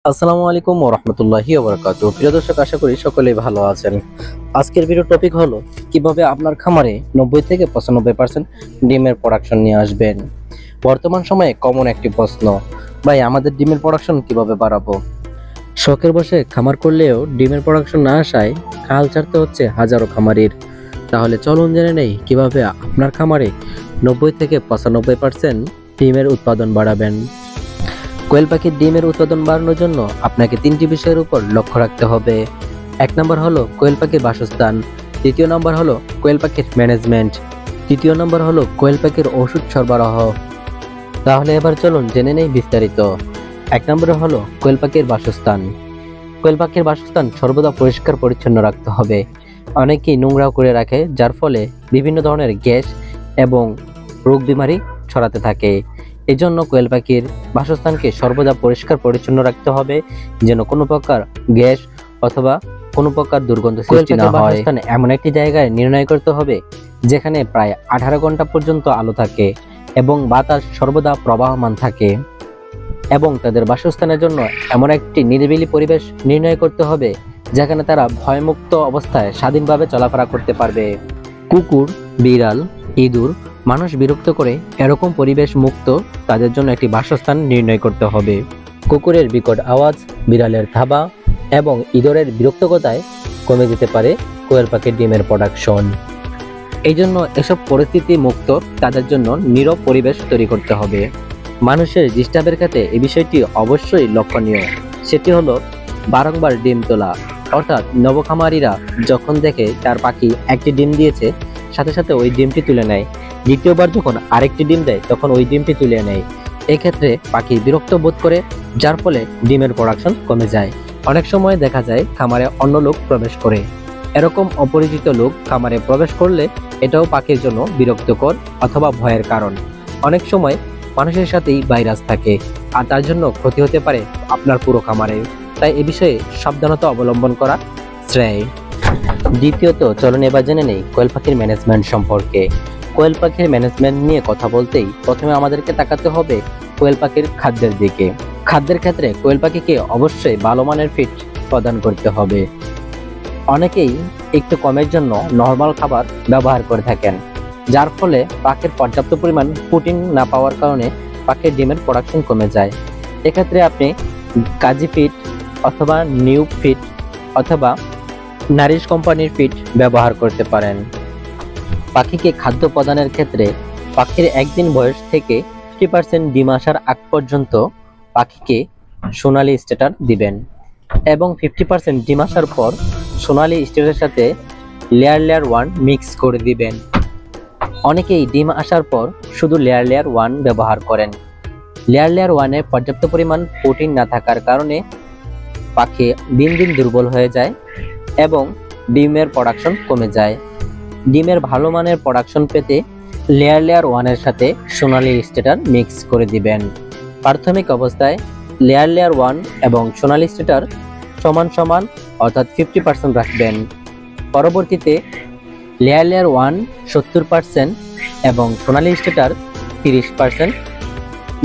আসসালামু আলাইকুম ওয়া রাহমাতুল্লাহি ওয়া বারাকাতুহু। প্রিয় দর্শক, আশা করি সকলেই ভালো আছেন। আজকের ভিডিও টপিক হলো কিভাবে আপনার খামারে 90 থেকে 95% ডিমের প্রোডাকশন নিয়ে আসবেন। বর্তমান সময়ে কমন একটি প্রশ্ন, ভাই আমাদের ডিমের প্রোডাকশন কিভাবে বাড়াবো? শখের বসে খামার করলেও ডিমের প্রোডাকশন না আসায় হাল ছাড়তে হচ্ছে হাজারো খামারির। তাহলে চলুন জেনে নেই কিভাবে আপনার খামারে 90 থেকে 95% ডিমের উৎপাদন বাড়াবেন। কোয়েল পাখির ডিমের উৎপাদন বাড়ানোর জন্য আপনাকে তিনটি বিষয়ের উপর লক্ষ্য রাখতে হবে। এক নম্বর হলো কোয়েল পাখির বাসস্থান, দ্বিতীয় নম্বর হলো কোয়েল পাখির ম্যানেজমেন্ট, তৃতীয় নম্বর হলো কোয়েল পাখির ওষুধ সরবরাহ। তাহলে এবার চলুন জেনে নেই বিস্তারিত। এক নম্বরে হলো কোয়েল পাখির বাসস্থান। কোয়েল পাখির বাসস্থান সর্বদা পরিষ্কার পরিচ্ছন্ন রাখতে হবে। অনেকেই নোংরা করে রাখে, যার ফলে বিভিন্ন ধরনের গ্যাস এবং রোগ বিমারি ছড়াতে থাকে। এজন্য কোয়েল পাখির বাসস্থানকে সর্বদা পরিষ্কার পরিচ্ছন্ন রাখতে হবে, যেন কোনো প্রকার গ্যাস অথবা কোনো প্রকার দুর্গন্ধ সৃষ্টি না হয়। বাসস্থান এমন একটি জায়গায় নির্ণয় করতে হবে যেখানে প্রায় 18 ঘন্টা পর্যন্ত আলো থাকে এবং বাতাস সর্বদা প্রবাহমান থাকে, এবং তাদের বাসস্থানের জন্য এমন একটি নিরিবিলি পরিবেশ নির্ণয় করতে হবে যেখানে তারা ভয়মুক্ত অবস্থায় স্বাধীনভাবে চলাফেরা করতে পারবে। কুকুর, বিড়াল, ইঁদুর, মানুষ বিরক্ত করে এরকম পরিবেশ মুক্ত তাদের জন্য একটি বাসস্থান নির্ণয় করতে হবে। কুকুরের বিকট আওয়াজ, বিড়ালের থাবা এবং ইঁদুরের বিরক্তকতায় কমে যেতে পারে কোয়েল পাখির ডিমের প্রোডাকশন। এই জন্য এসব পরিস্থিতি মুক্ত তাদের জন্য নীরব পরিবেশ তৈরি করতে হবে। মানুষের ডিস্টার্বের ক্ষেত্রে এই বিষয়টি অবশ্যই লক্ষণীয়। সেটি হলো বারংবার ডিম তোলা, অর্থাৎ নবখামারিরা যখন দেখে তার পাখি একটি ডিম দিয়েছে, সাথে সাথে ওই ডিমটি তুলে নেয়, দ্বিতীয়বার যখন আরেকটি ডিম দেয় তখন ওই ডিমটি তুলে নেয়। এক্ষেত্রে পাখি বিরক্ত বোধ করে, যার ফলে ডিমের প্রোডাকশন কমে যায়। অনেক সময় দেখা যায় খামারে অন্য লোক প্রবেশ করে। এরকম অপরিচিত লোক খামারে প্রবেশ করলে এটাও পাখির জন্য বিরক্তকর অথবা ভয়ের কারণ। অনেক সময় মানুষের সাথেই ভাইরাস থাকে, আর তার জন্য ক্ষতি হতে পারে আপনার পুরো খামারে। তাই এ বিষয়ে সাবধানতা অবলম্বন করা শ্রেয়। দ্বিতীয়ত, চলুন এবার জেনে নেই কোয়েল পাখির ম্যানেজমেন্ট সম্পর্কে। কোয়েল পাখির ম্যানেজমেন্ট নিয়ে কথা বলতেই প্রথমে আমাদেরকে তাকাতে হবে কোয়েল পাখির খাদ্যের দিকে। খাদ্যের ক্ষেত্রে কোয়েল পাখিকে অবশ্যই ভালো মানের ফিড প্রদান করতে হবে। অনেকেই একটু কমের জন্য নরমাল খাবার ব্যবহার করে থাকেন, যার ফলে পাখির পর্যাপ্ত পরিমাণ প্রোটিন না পাওয়ার কারণে পাখির ডিমের প্রোডাকশন কমে যায়। এক্ষেত্রে আপনি কাজী ফিড অথবা নিউ ফিড অথবা নারিশ কোম্পানির ফিড ব্যবহার করতে পারেন। পাখিকে খাদ্য প্রদানের ক্ষেত্রে পাখির একদিন বয়স থেকে 50% ডিম আসার আগ পর্যন্ত পাখিকে সোনালী স্টার্টার দিবেন, এবং 50% ডিম আসার পর সোনালী স্টার্টারের সাথে লেয়ার 1 মিক্স করে দিবেন। অনেকেই ডিম আসার পর শুধু লেয়ার 1 ব্যবহার করেন। লেয়ার 1 এ পর্যাপ্ত পরিমাণ প্রোটিন না থাকার কারণে পাখি দিন দিন দুর্বল হয়ে যায় এবং ডিমের প্রোডাকশন কমে যায়। ডিমের ভালো মানের প্রোডাকশন পেতে লেয়ার 1 এর সাথে সোনালী স্টার্টার মিক্স করে দিবেন। প্রাথমিক অবস্থায় লেয়ার 1 এবং সোনালী স্টার্টার সমান সমান, অর্থাৎ 50% রাখবেন। পরবর্তীতে লেয়ার 1 70% এবং সোনালী স্টার্টার 30%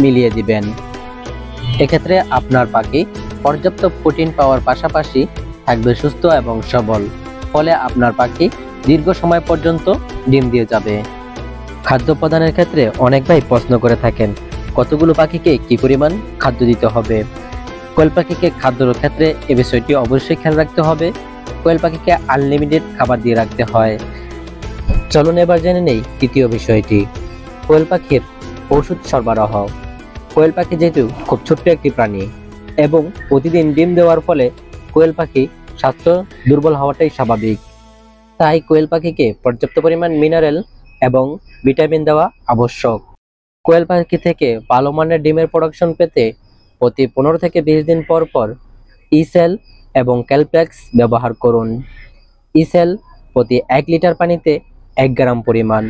মিলিয়ে দিবেন। এক্ষেত্রে আপনার পাখি পর্যাপ্ত প্রোটিন পাওয়ার পাশাপাশি থাকবে সুস্থ এবং সবল, ফলে আপনার পাখি দীর্ঘ সময় পর্যন্ত ডিম দিয়ে যাবে। খাদ্য প্রদানের ক্ষেত্রে অনেক ভাই প্রশ্ন করে থাকেন কতগুলো পাখিকে কি পরিমাণ খাদ্য দিতে হবে। কোয়েল পাখিকে খাদ্যর ক্ষেত্রে এ বিষয়টি অবশ্যই খেয়াল রাখতে হবে। কোয়েল পাখিকে আনলিমিটেড খাবার দিয়ে রাখতে হয়। চলুন এবার জেনে নেই তৃতীয় বিষয়টি, কোয়েল পাখির ওষুধ সরবরাহ। কোয়েল পাখি যেহেতু খুব ছোট্ট একটি প্রাণী এবং প্রতিদিন ডিম দেওয়ার ফলে কোয়েল পাখি স্বাস্থ্য দুর্বল হওয়াটাই স্বাভাবিক। তাই কোয়েল পাখিকে পর্যাপ্ত পরিমাণ মিনারেল এবং ভিটামিন দেওয়া আবশ্যক। কোয়েল পাখি থেকে ভালো মানের ডিমের প্রোডাকশন পেতে প্রতি 15 থেকে 20 দিন পর পর ইসেল এবং ক্যালপ্লেক্স ব্যবহার করুন। ইসেল প্রতি 1 লিটার পানিতে 1 গ্রাম পরিমাণ,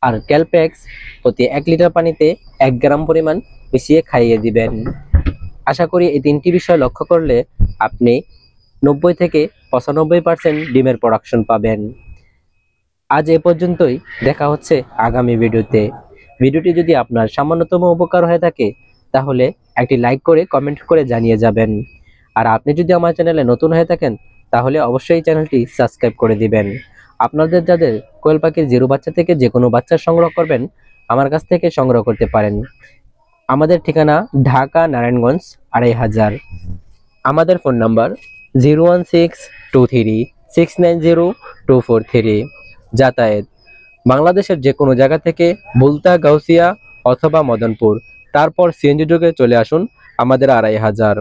আর ক্যালপ্লেক্স প্রতি 1 লিটার পানিতে 1 গ্রাম পরিমাণ মিশিয়ে খাইয়ে দিবেন। আশা করি এই তিনটি বিষয় লক্ষ্য করলে আপনি 90 থেকে 95% ডিমের প্রোডাকশন পাবেন। আজ এ পর্যন্তই, দেখা হচ্ছে আগামী ভিডিওতে। ভিডিওটি যদি আপনার সামান্যতম উপকার হয়ে থাকে তাহলে একটি লাইক করে কমেন্ট করে জানিয়ে যাবেন। আর আপনি যদি আমার চ্যানেলে নতুন হয়ে থাকেন তাহলে অবশ্যই চ্যানেলটি সাবস্ক্রাইব করে দিবেন। আপনাদের যাদের কোয়েল পাখির জিরো বাচ্চা থেকে যে কোনো বাচ্চা সংগ্রহ করবেন আমার কাছ থেকে সংগ্রহ করতে পারেন। আমাদের ঠিকানা ঢাকা নারায়ণগঞ্জ 2500। আমাদের ফোন নাম্বার 01623690243। যাতায়াত বাংলাদেশের যে কোনো জায়গা থেকে বুলতা, গাউসিয়া অথবা মদনপুর, তারপর সিএনজি যোগে চলে আসুন আমাদের 2500।